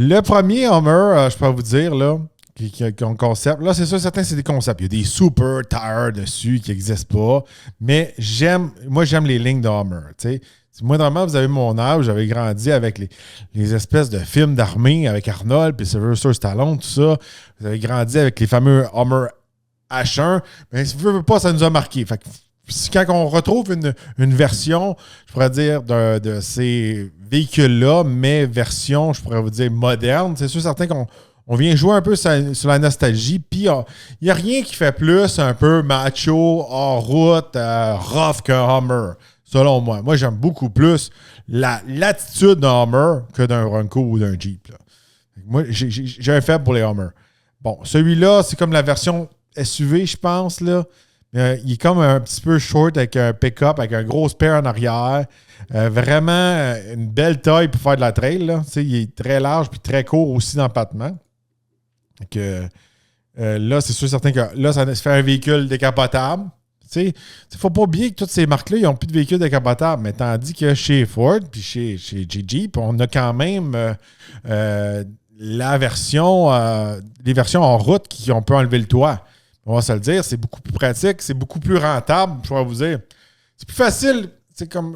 Le premier Hummer, je peux vous dire, là, qui a un concept. Là, c'est sûr, certains, c'est des concepts. Il y a des super tires dessus qui n'existent pas. Mais moi, j'aime les lignes de Hummer. Tu sais. Moi, normalement, vous avez mon âge, j'avais grandi avec les espèces de films d'armée avec Arnold puis Sylvester Stallone, tout ça. Vous avez grandi avec les fameux Hummer H1. Mais si vous ne voulez pas, ça nous a marqué. Fait que quand on retrouve une version, je pourrais dire, de ces véhicules-là, mais version, je pourrais vous dire, moderne, c'est sûr certain qu'on vient jouer un peu sur la nostalgie. Puis, il n'y a rien qui fait plus un peu macho, hors route, rough qu'un Hummer, selon moi. Moi, j'aime beaucoup plus l'attitude d'un Hummer que d'un Bronco ou d'un Jeep. Là. Moi, j'ai un faible pour les Hummer. Bon, celui-là, c'est comme la version SUV, je pense, là. Il est comme un petit peu short avec un pick-up, avec un gros spare en arrière. Vraiment une belle taille pour faire de la trail. Là. Il est très large puis très court aussi dans le battement. Là, c'est sûr certain que là, ça se fait un véhicule décapotable. Il ne faut pas oublier que toutes ces marques-là, ils n'ont plus de véhicules décapotables. Mais tandis que chez Ford puis chez Jeep, on a quand même les versions en route on peut enlever le toit. On va se le dire, c'est beaucoup plus pratique, c'est beaucoup plus rentable, je pourrais vous dire. C'est plus facile, c'est comment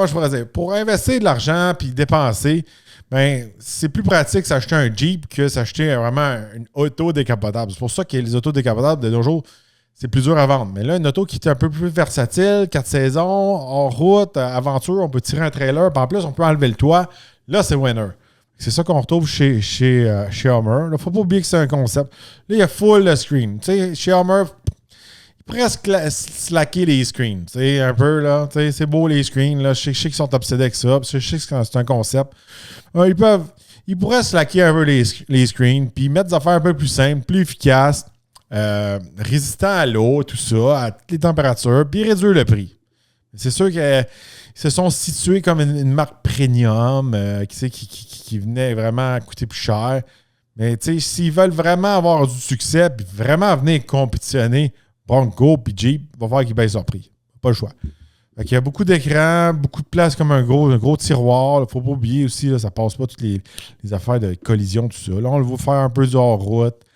je pourrais dire, pour investir de l'argent puis dépenser, ben c'est plus pratique s'acheter un Jeep que s'acheter vraiment une auto décapotable. C'est pour ça que les autos décapotables de nos jours, c'est plus dur à vendre. Mais là, une auto qui est un peu plus versatile, 4 saisons, hors route, aventure, on peut tirer un trailer, puis en plus, on peut enlever le toit. Là, c'est winner. C'est ça qu'on retrouve chez Hummer. Il ne faut pas oublier que c'est un concept. Là, il y a full screen. T'sais, chez Hummer, il presque slacker les screens. Un peu, là. C'est beau les screens. Là. Je sais qu'ils sont obsédés avec ça. Je sais que c'est un concept. Ils pourraient slacker un peu les screens, puis mettre des affaires un peu plus simples, plus efficaces, résistants à l'eau, tout ça, à toutes les températures, puis réduire le prix. C'est sûr qu'ils se sont situés comme une marque premium qui venait vraiment coûter plus cher. Mais s'ils veulent vraiment avoir du succès et vraiment venir compétitionner Bronco et Jeep, il va falloir qu'ils baissent leur prix. Pas le choix. Il y a beaucoup d'écrans, beaucoup de place comme un gros tiroir. Il ne faut pas oublier aussi, là, ça passe pas toutes les affaires de collision, tout ça. Là, on le veut faire un peu du hors-route.